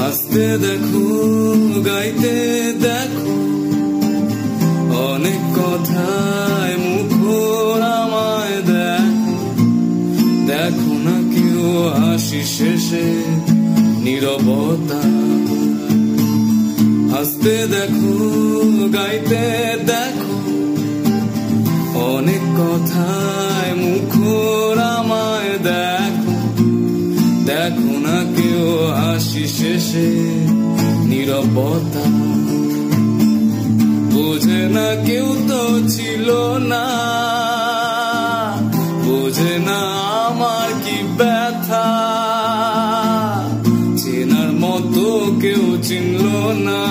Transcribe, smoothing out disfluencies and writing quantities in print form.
হাসতে দেখো, গাইতে দেখো, অনেক কথায় মুখর আমায় দেখো। দেখো না কেউ হাসি শেষে নীরবতা। হাসতে দেখো, গাইতে দেখো, অনেক কথায় মুখর আমায় দেখো। দেখো না কেউ হাসি শেষে নীরবতা। বোঝে না কেউ তো ছিল না, বোঝে না আমার কি ব্যথা। চেনার মতো কেউ চিনল না।